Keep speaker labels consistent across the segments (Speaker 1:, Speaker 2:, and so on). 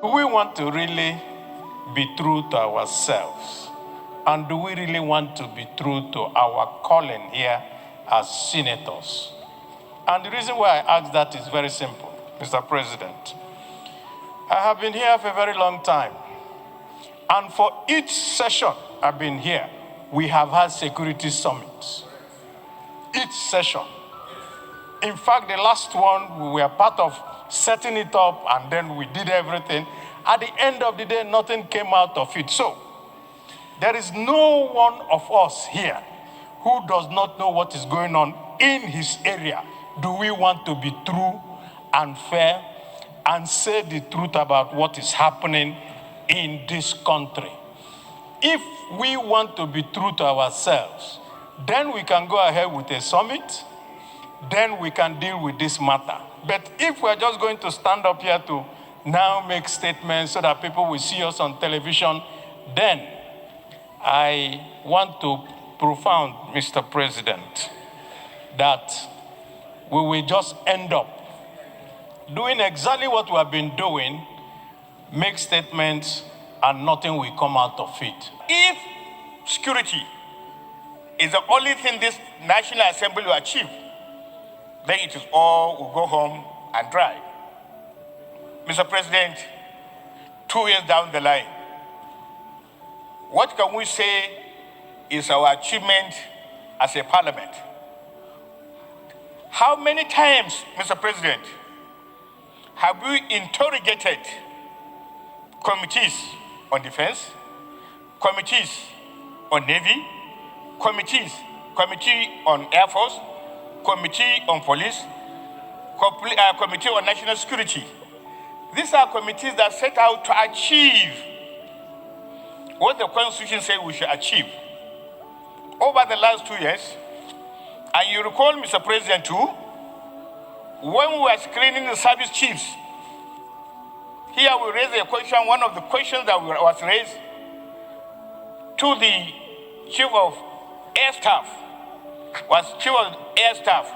Speaker 1: Do we want to really be true to ourselves? And do we really want to be true to our calling here as senators? And the reason why I ask that is very simple, Mr. President. I have been here for a very long time. And for each session I've been here, we have had security summits. Each session. In fact, the last one, we were part of setting it up, and then we did everything. At the end of the day, nothing came out of it. So, there is no one of us here who does not know what is going on in his area. Do we want to be true and fair and say the truth about what is happening in this country? If we want to be true to ourselves, then we can go ahead with a summit, then we can deal with this matter. But if we're just going to stand up here to now make statements so that people will see us on television, then I want to profound, Mr. President, that we will just end up doing exactly what we have been doing, make statements, and nothing will come out of it.
Speaker 2: If security is the only thing this National Assembly will achieve, then it is all will go home and dry. Mr. President, 2 years down the line, what can we say is our achievement as a parliament? How many times, Mr. President, have we interrogated committees on defense, committees on navy, committee on air force, committee on police, committee on national security? These are committees that set out to achieve what the Constitution says we should achieve. Over the last 2 years, and you recall, Mr. President, too, when we were screening the service chiefs, here we raised a question. One of the questions that was raised to the Chief of Air Staff was, Chief of Air Staff,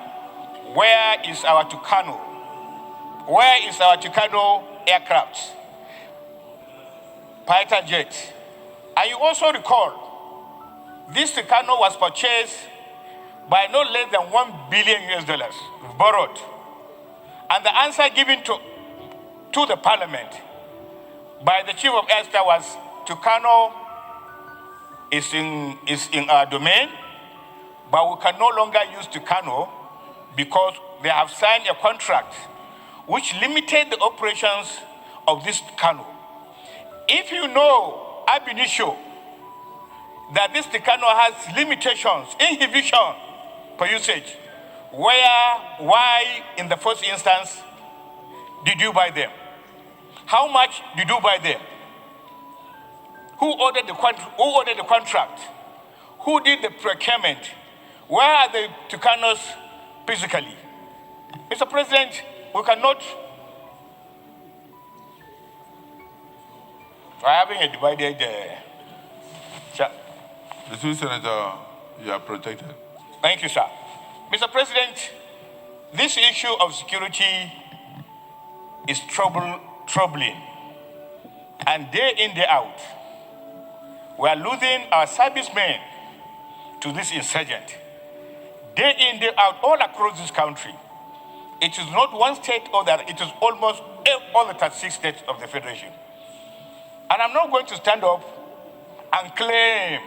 Speaker 2: where is our Tucano? Where is our Tucano aircraft? Fighter jet. And you also recall, this Tucano was purchased by no less than $1 billion borrowed. And the answer given to the parliament by the Chief of Air Staff was, Tucano is in our domain, but we can no longer use Tucano because they have signed a contract which limited the operations of this Tucano. If you know ab initio that this Tucano has limitations, inhibition for usage, why in the first instance did you buy them? How much did you buy them? Who ordered the contract? Who did the procurement? Where are the Tucanos physically? Mr. President, we cannot. We're having a divided.
Speaker 3: Mr. Senator, you are protected.
Speaker 2: Thank you, sir. Mr. President, this issue of security is troubling. And day in, day out, we are losing our servicemen to this insurgent. Day in, day out, all across this country. It is not one state or that, it is almost all the 36 states of the Federation. And I'm not going to stand up and claim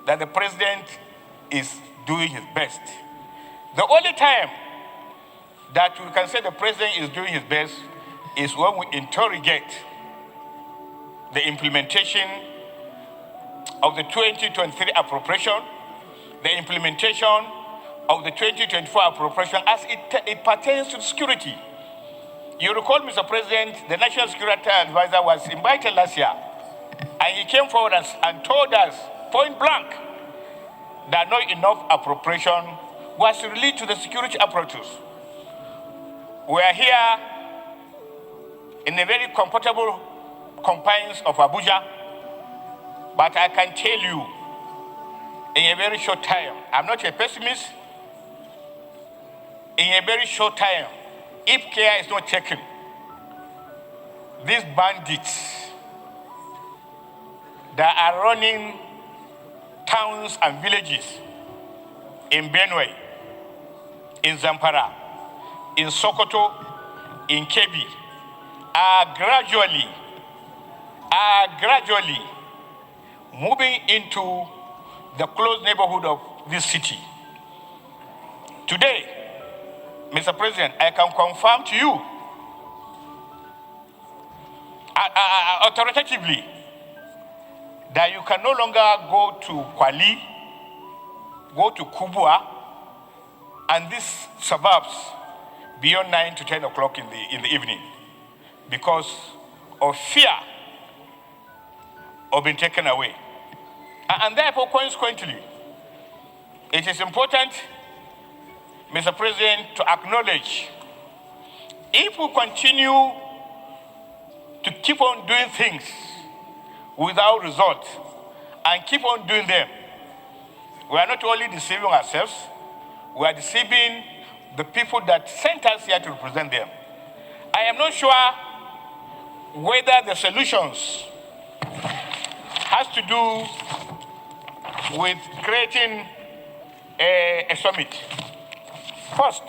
Speaker 2: that the president is doing his best. The only time that we can say the president is doing his best is when we interrogate the implementation of the 2023 appropriation, the implementation of the 2024 appropriation as it pertains to security. You recall, Mr. President, the National Security Advisor was invited last year, and he came forward and told us point blank that not enough appropriation was released to the security apparatus. We are here in a very comfortable confines of Abuja, but I can tell you in a very short time, I'm not a pessimist, in a very short time, if care is not taken, these bandits that are running towns and villages in Benue, in Zamfara, in Sokoto, in Kebbi, are gradually moving into the close neighborhood of this city. Today, Mr. President, I can confirm to you authoritatively that you can no longer go to Kwali, go to Kubwa, and these suburbs beyond 9 to 10 o'clock in the evening because of fear of being taken away. And therefore, consequently, it is important, Mr. President, to acknowledge if we continue to keep on doing things without result and keep on doing them, we are not only deceiving ourselves, we are deceiving the people that sent us here to represent them. I am not sure whether the solutions has to do with creating a summit. First,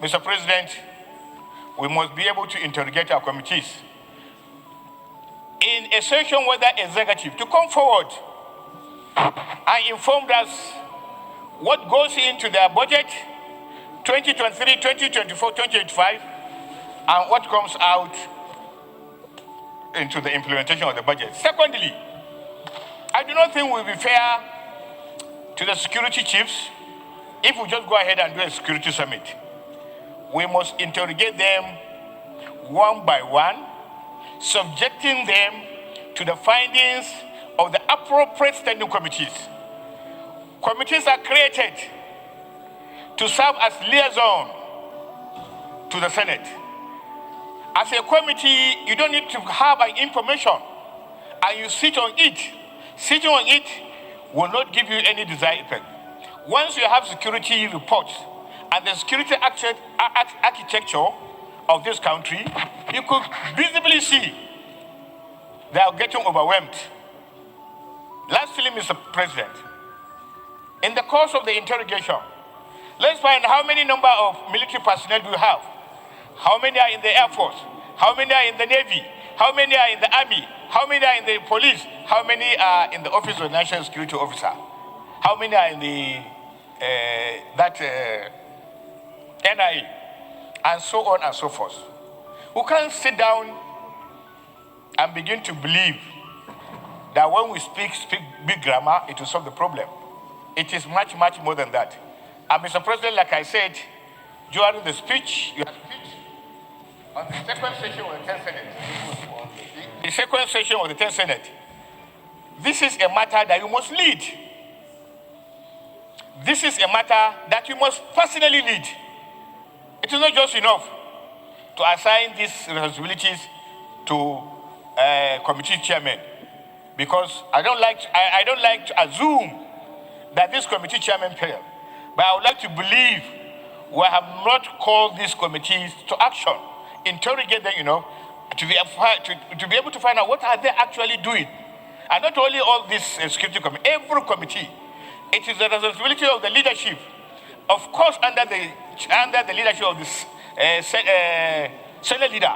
Speaker 2: Mr. President, we must be able to interrogate our committees in a session whether executive to come forward and inform us what goes into their budget 2023, 2024, 2025, and what comes out into the implementation of the budget. Secondly, I do not think it will be fair to the security chiefs if we just go ahead and do a security summit. We must interrogate them one by one, subjecting them to the findings of the appropriate standing committees. Committees are created to serve as liaison to the Senate. As a committee, you don't need to have an information and you sit on it. Sitting on it will not give you any desired effect. Once you have security reports and the security architecture of this country, you could visibly see they are getting overwhelmed. Lastly, Mr. President, in the course of the interrogation, let's find how many number of military personnel do you have? How many are in the Air Force? How many are in the Navy? How many are in the Army? How many are in the police? How many are in the Office of National Security Officer? How many are in the NIA? And so on and so forth. We can't sit down and begin to believe that when we speak big grammar, it will solve the problem. It is much, much more than that. And Mr. President, like I said, during the speech, your speech on the second session of the 10th Senate, the second session of the 10th Senate, this is a matter that you must lead. This is a matter that you must personally lead. It is not just enough to assign these responsibilities to committee chairman, because I don't like to assume that this committee chairman failed. But I would like to believe we have not called these committees to action, interrogate them, to be able to find out what are they actually doing. And not only all this security committee, every committee, it is the responsibility of the leadership, of course, under the leadership of this Senate leader,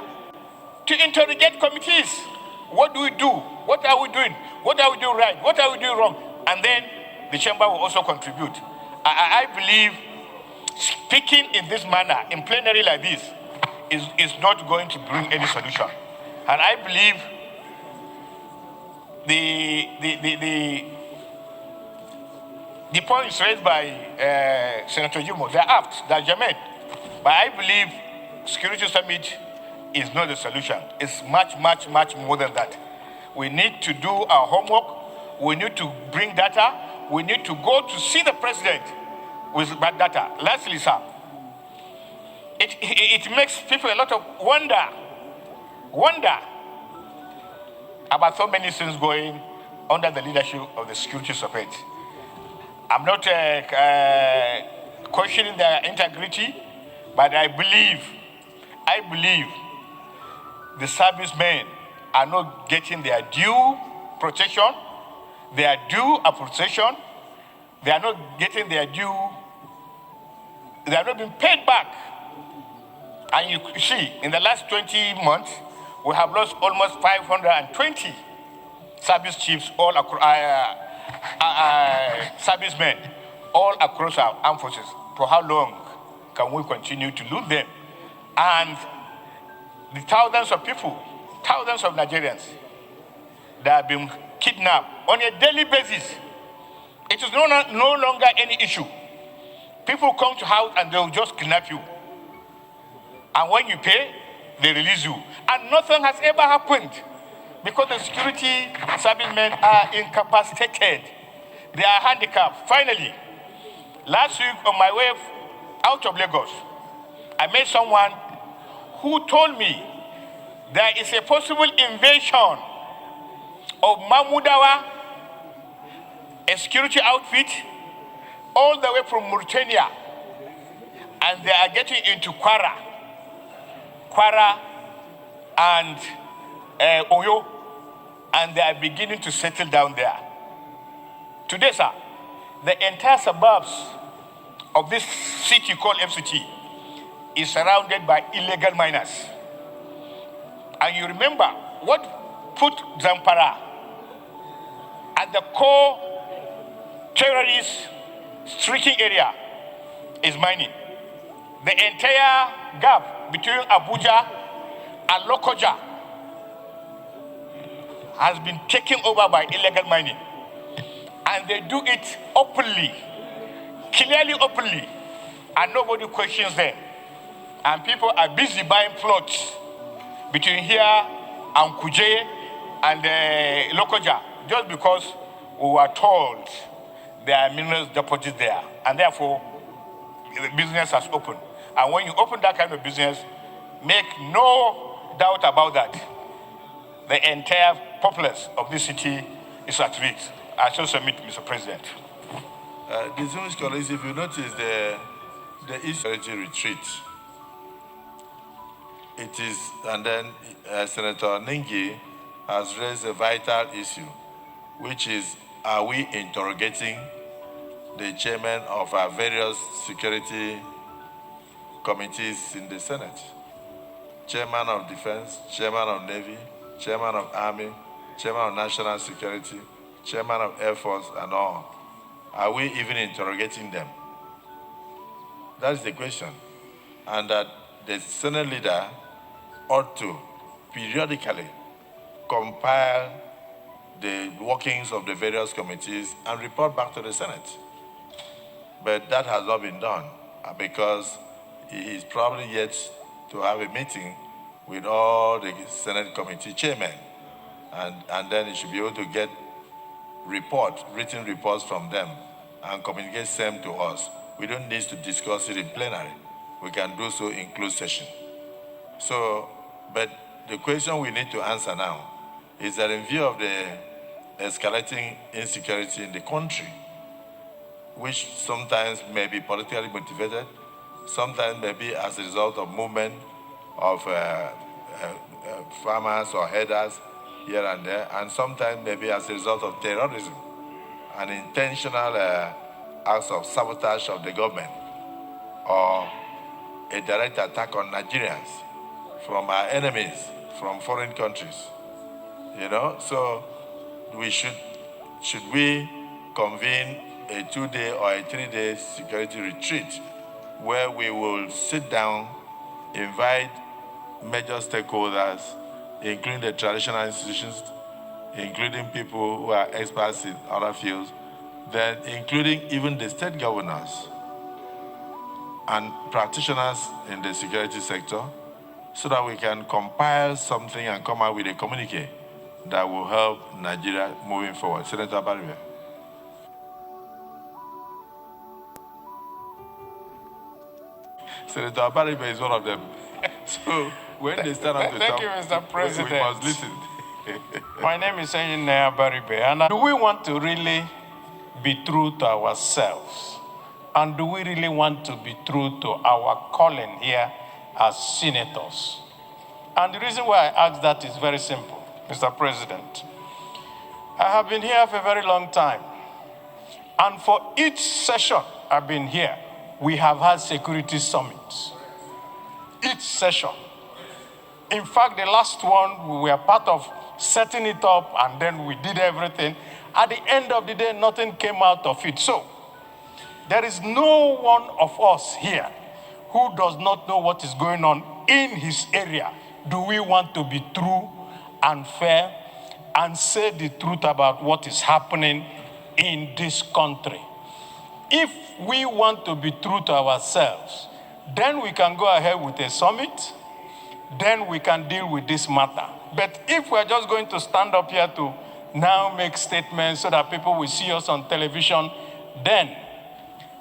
Speaker 2: to interrogate committees. What do we do? What are we doing? What are we doing right? What are we doing wrong? And then the chamber will also contribute. I believe speaking in this manner, in plenary like this, is not going to bring any solution. And I believe the points raised by Senator Jumo, they're apt, they're germane. But I believe security summit is not the solution. It's much, much, much more than that. We need to do our homework. We need to bring data. We need to go to see the president with bad data. Lastly, sir, it makes people a lot of wonder about so many things going under the leadership of the security support. I'm not questioning their integrity, but I believe the servicemen are not getting their due protection, their due appreciation, they are not getting their due, they are not being paid back. And you see, in the last 20 months, we have lost almost 520 service chiefs, all across, servicemen, all across our armed forces. For how long can we continue to lose them? And the thousands of people, thousands of Nigerians that have been kidnapped on a daily basis. It is no longer any issue. People come to house and they'll just kidnap you. And when you pay, they release you. And nothing has ever happened because the security servicemen are incapacitated. They are handicapped. Finally, last week on my way out of Lagos, I met someone who told me there is a possible invasion of Mahmudawa, a security outfit, all the way from Mauritania, and they are getting into Kwara and Oyo, and they are beginning to settle down there. Today, sir, the entire suburbs of this city called FCT is surrounded by illegal miners. And you remember what put Zamfara at the core terrorist striking area is mining. The entire gap between Abuja and Lokoja has been taken over by illegal mining. And they do it openly, clearly openly, and nobody questions them. And people are busy buying plots between here and Kuje and Lokoja, just because we were told there are mineral deposits there. And therefore, the business has opened. And when you open that kind of business, make no doubt about that, the entire populace of this city is at risk. I shall submit, Mr. President.
Speaker 3: Distinguished colleagues, if you notice the Escalating retreat, it is, and then Senator Ningi has raised a vital issue, which is, are we interrogating the chairman of our various security committees in the Senate? Chairman of Defense, Chairman of Navy, Chairman of Army, Chairman of National Security, Chairman of Air Force, and all. Are we even interrogating them? That is the question. And that the Senate leader ought to periodically compile the workings of the various committees and report back to the Senate. But that has not been done because he is probably yet to have a meeting with all the Senate committee chairmen. And then he should be able to get written reports from them and communicate them to us. We don't need to discuss it in plenary. We can do so in closed session. So, but the question we need to answer now is that in view of the escalating insecurity in the country, which sometimes may be politically motivated, sometimes may be as a result of movement of farmers or headers here and there, and sometimes maybe as a result of terrorism and intentional acts of sabotage of the government or a direct attack on Nigerians from our enemies, from foreign countries. You know, so should we convene a 2-day or a 3-day security retreat where we will sit down, invite major stakeholders, including the traditional institutions, including people who are experts in other fields, then including even the state governors and practitioners in the security sector, so that we can compile something and come out with a communique that will help Nigeria moving forward. Senator Abaribe. Senator Abaribe is one of them. So when they stand up to talk,
Speaker 1: thank you, Mr. President.
Speaker 3: We must listen.
Speaker 1: My name is Abaribe, and do we want to really be true to ourselves? And do we really want to be true to our calling here as senators? And the reason why I ask that is very simple, Mr. President. I have been here for a very long time. And for each session I've been here, we have had security summits. Each session. In fact, the last one, we were part of setting it up, and then we did everything. At the end of the day, nothing came out of it. So, there is no one of us here who does not know what is going on in his area. Do we want to be true and fair and say the truth about what is happening in this country? If we want to be true to ourselves, then we can go ahead with a summit, then we can deal with this matter. But if we're just going to stand up here to now make statements so that people will see us on television, then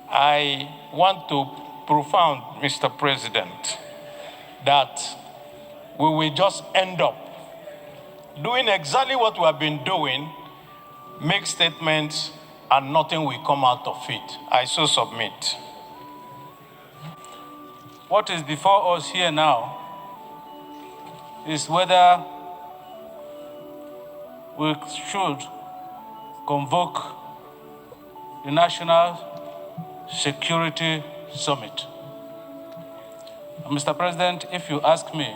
Speaker 1: I want to profound, Mr. President, that we will just end up doing exactly what we have been doing, make statements, and nothing will come out of it. I so submit.
Speaker 4: What is before us here now is whether we should convoke the National Security Summit. Mr. President, if you ask me,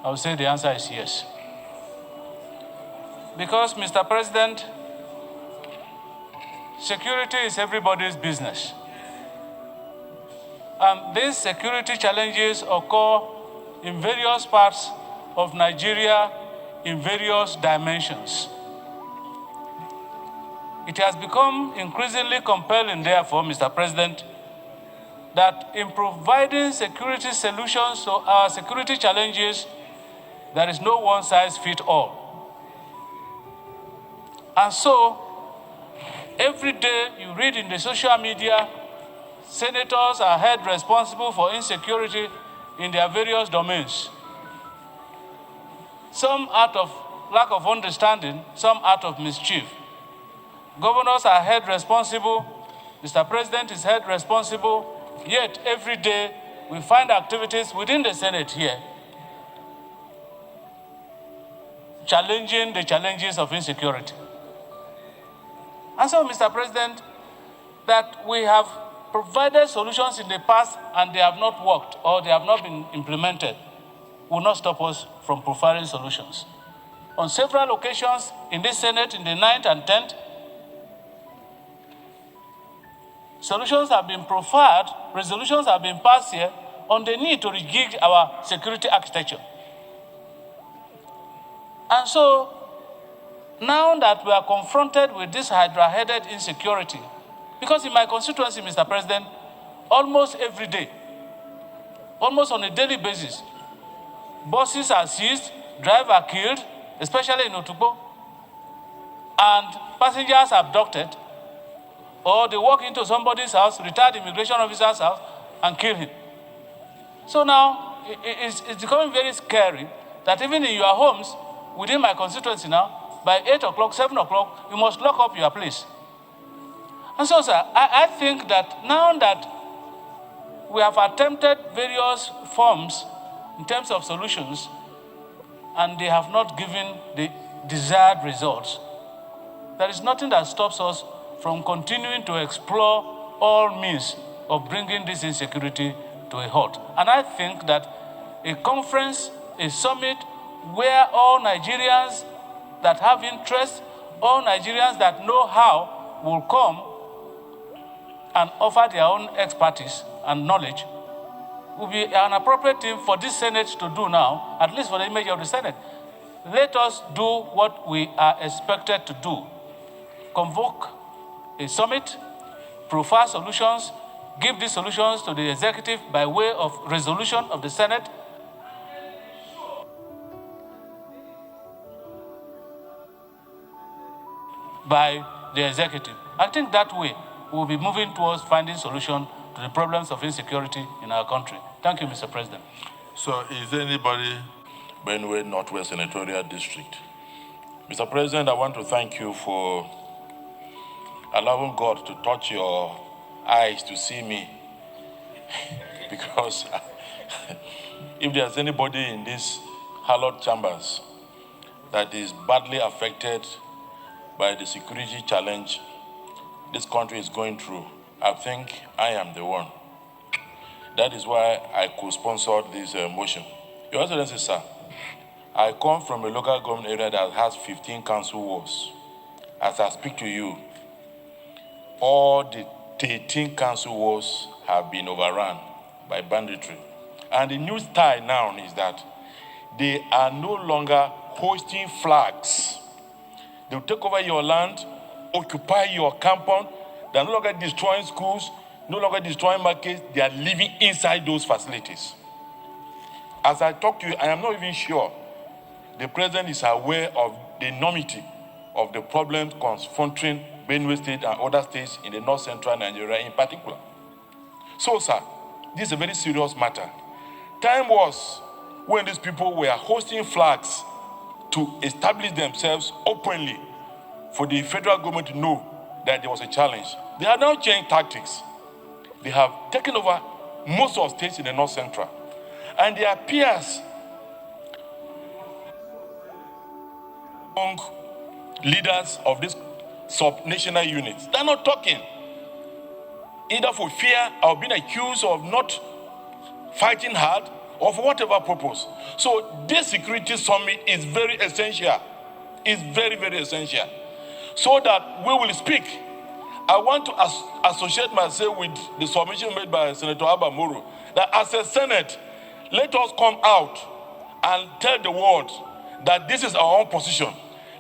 Speaker 4: I will say the answer is yes. Because, Mr. President, security is everybody's business. And these security challenges occur in various parts of Nigeria in various dimensions. It has become increasingly compelling, therefore, Mr. President, that in providing security solutions to our security challenges, there is no one-size-fits-all. And so, every day you read in the social media, senators are held responsible for insecurity in their various domains. Some out of lack of understanding, some out of mischief. Governors are held responsible, Mr. President is held responsible, yet every day we find activities within the Senate here challenging the challenges of insecurity. And so, Mr. President, that we have provided solutions in the past and they have not worked or they have not been implemented will not stop us from providing solutions. On several occasions in this Senate, in the 9th and 10th, solutions have been proffered, resolutions have been passed here on the need to rejig our security architecture. And so, now that we are confronted with this hydra-headed insecurity, because in my constituency, Mr. President, almost every day, almost on a daily basis, buses are seized, drivers are killed, especially in Otukbo, and passengers are abducted, or they walk into somebody's house, retired immigration officer's house, and kill him. So now, it's becoming very scary that even in your homes, within my constituency now, by 8 o'clock, 7 o'clock, you must lock up your place. And so, sir, I think that now that we have attempted various forms in terms of solutions, and they have not given the desired results, there is nothing that stops us from continuing to explore all means of bringing this insecurity to a halt. And I think that a conference, a summit, where all Nigerians that have interest, all Nigerians that know how, will come and offer their own expertise and knowledge, will be an appropriate thing for this Senate to do now, at least for the image of the Senate. Let us do what we are expected to do. Convoke a summit, profile solutions, give these solutions to the executive by way of resolution of the Senate. By the executive. I think that way we'll be moving towards finding solution to the problems of insecurity in our country. Thank you, Mr. President.
Speaker 3: So is anybody Benue Northwest Senatorial District?
Speaker 5: Mr. President, I want to thank you for allowing God to touch your eyes to see me. Because if there's anybody in this hallowed chambers that is badly affected by the security challenge this country is going through, I think I am the one. That is why I co-sponsored this motion. Your Excellency, sir, I come from a local government area that has 15 council wards. As I speak to you, all the 13 council wards have been overrun by banditry. And the new style now is that they are no longer hoisting flags. They'll take over your land, occupy your compound. They're no longer destroying schools, no longer destroying markets. They are living inside those facilities. As I talk to you, I am not even sure the president is aware of the enormity of the problems confronting Benue State and other states in the north-central Nigeria in particular. So, sir, this is a very serious matter. Time was when these people were hosting flags to establish themselves openly for the federal government to know that there was a challenge. They have now changed tactics. They have taken over most of states in the north central. And their peers among leaders of these sub-national units, they're not talking, either for fear of being accused of not fighting hard or for whatever purpose. So this security summit is very essential. It's very, very essential. So that we will speak. I want to associate myself with the submission made by Senator Abamoro that as a Senate, let us come out and tell the world that this is our own position.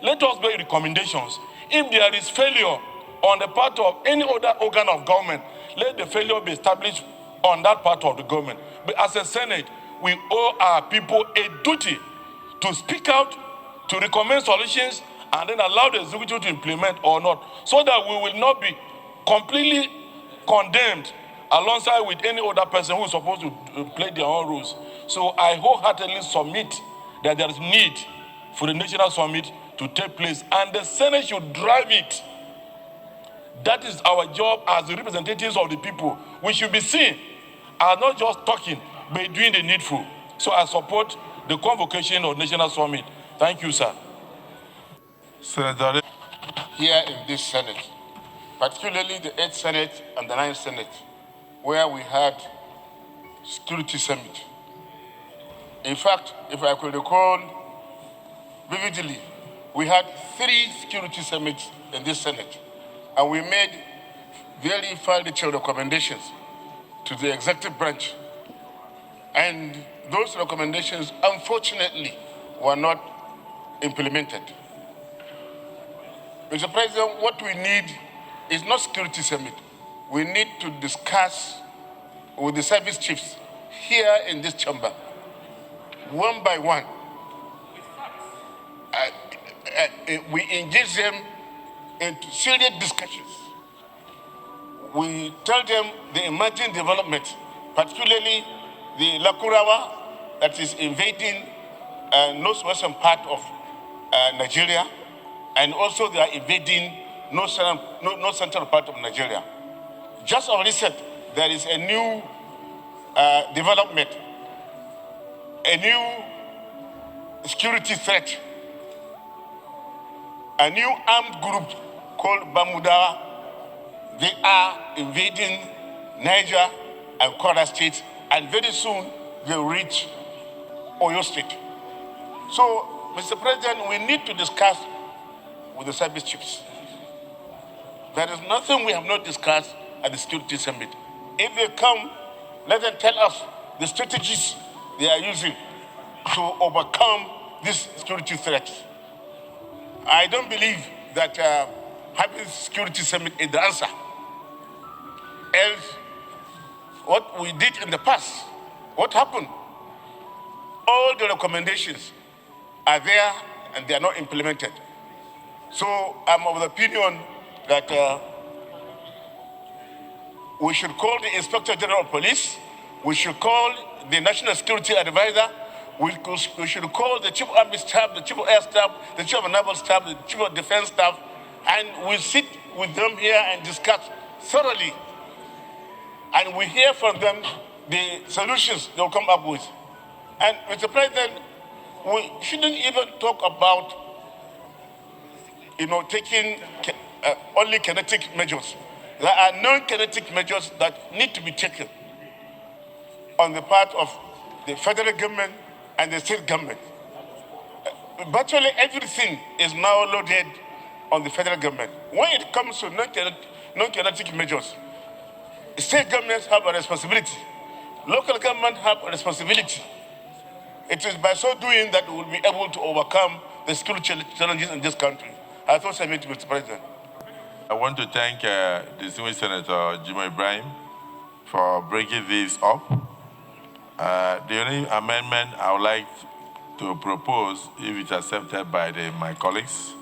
Speaker 5: Let us make recommendations. If there is failure on the part of any other organ of government, let the failure be established on that part of the government. But as a Senate, we owe our people a duty to speak out, to recommend solutions, and then allow the executive to implement or not, so that we will not be completely condemned alongside with any other person who is supposed to play their own rules. So I wholeheartedly submit that there is need for the national summit to take place, and the Senate should drive it. That is our job as the representatives of the people. We should be seen as not just talking, but doing the needful. So I support the convocation of national summit. Thank you, sir.
Speaker 3: Senator,
Speaker 2: Here in this Senate, particularly the 8th Senate and the 9th Senate, where we had security summit. In fact, if I could recall vividly, we had 3 security summits in this Senate, and we made very detailed recommendations to the executive branch. And those recommendations, unfortunately, were not implemented. Mr. President, what we need is not security summit. We need to discuss with the service chiefs here in this chamber, one by one. We engage them into serious discussions. We tell them the emerging development, particularly the Lakurawa that is invading northwestern part of Nigeria, and also they are invading north central part of Nigeria. Just of recent, there is a new development, a new security threat, a new armed group called Bamudawa. They are invading Niger and Kwara State, and very soon they'll reach Oyo State. So, Mr. President, we need to discuss with the service chiefs. There is nothing we have not discussed at the security summit. If they come, let them tell us the strategies they are using to overcome this security threat. I don't believe that having security summit is the answer. Else, what we did in the past, what happened? All the recommendations are there and they are not implemented. So I'm of the opinion that we should call the Inspector General of Police, we should call the National Security Advisor, we should call the Chief of Army Staff, the Chief of Air Staff, the Chief of Naval Staff, the Chief of Defense Staff, and we sit with them here and discuss thoroughly. And we hear from them the solutions they'll come up with. And Mr. President, We shouldn't even talk about, taking only kinetic measures. There are non-kinetic measures that need to be taken on the part of the federal government and the state government. Virtually everything is now loaded on the federal government. When it comes to non-kinetic measures, state governments have a responsibility. Local government have a responsibility. It is by so doing that we will be able to overcome the security challenges in this country. I thought I meant, Mr. President.
Speaker 3: I want to thank distinguished Senator Jimo Ibrahim for bringing this up. The only amendment I would like to propose, if it's accepted by my colleagues,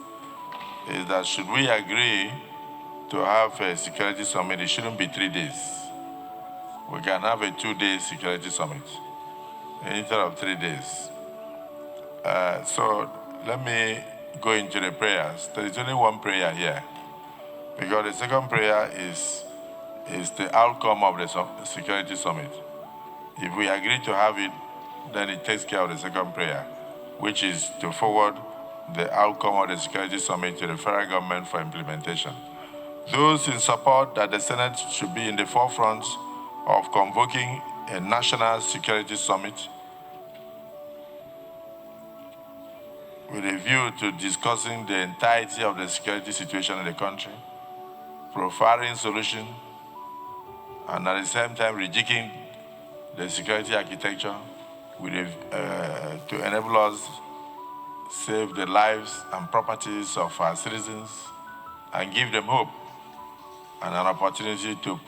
Speaker 3: is that should we agree to have a security summit, it shouldn't be 3 days. We can have a 2-day security summit instead of 3 days. So let me go into the prayers. There is only one prayer here, because the second prayer is the outcome of the security summit. If we agree to have it, then it takes care of the second prayer, which is to forward the outcome of the security summit to the federal government for implementation. Those in support that the Senate should be in the forefront of convoking a national security summit with a view to discussing the entirety of the security situation in the country, profiling solution, and at the same time rejigging the security architecture with to enable us save the lives and properties of our citizens and give them hope and an opportunity to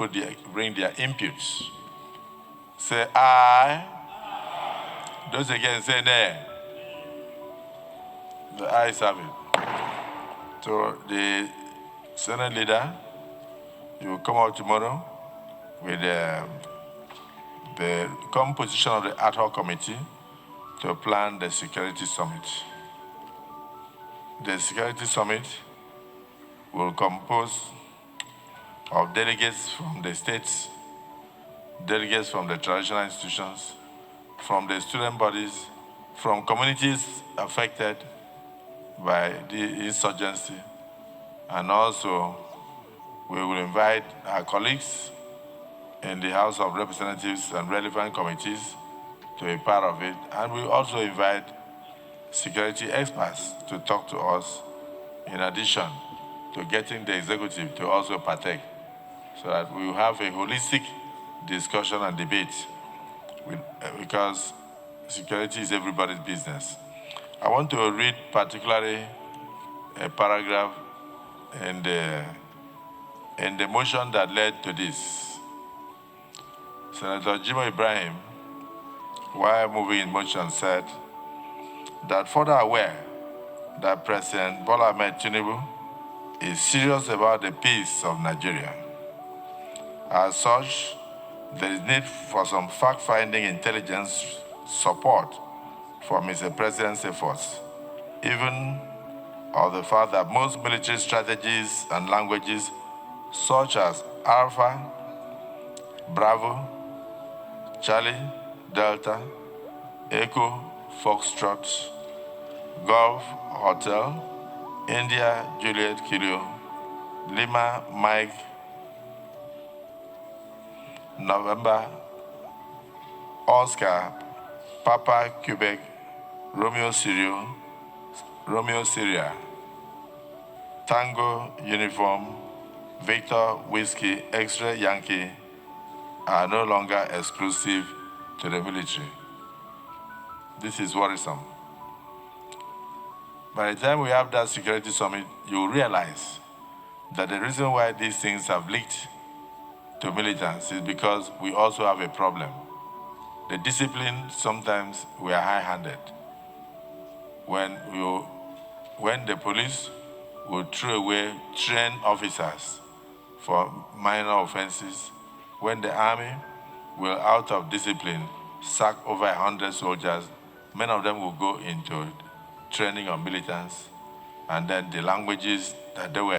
Speaker 3: bring their inputs. Say aye. Those again say nay. The ayes have it. So the Senate leader, you will come out tomorrow with the composition of the ad hoc committee to plan the security summit. The security summit will compose of delegates from the states, delegates from the traditional institutions, from the student bodies, from communities affected by the insurgency, and also we will invite our colleagues in the House of Representatives and relevant committees to be part of it, and we also invite security experts to talk to us in addition to getting the executive to also partake, so that we will have a holistic discussion and debate because security is everybody's business. I want to read particularly a paragraph in the motion that led to this. Senator Jimo Ibrahim, while moving in motion, said that further aware that President Bola Ahmed Tinubu is serious about the peace of Nigeria. As such, there is need for some fact-finding intelligence support for Mr. President's efforts, even of the fact that most military strategies and languages such as Alpha, Bravo, Charlie, Delta, Echo, Foxtrot, Golf, Hotel, India, Juliet, Kilo, Lima, Mike, November, Oscar, Papa, Quebec, Romeo, Syria, Tango, Uniform, Victor, Whiskey, X-Ray, Yankee are no longer exclusive to the military. This is worrisome. By the time we have that security summit, you will realize that the reason why these things have leaked to militants is because we also have a problem. The discipline, sometimes we are high-handed. When the police will throw away trained officers for minor offenses, when the army will, out of discipline, sack over 100 soldiers, many of them will go into training of militants, and then the languages that they were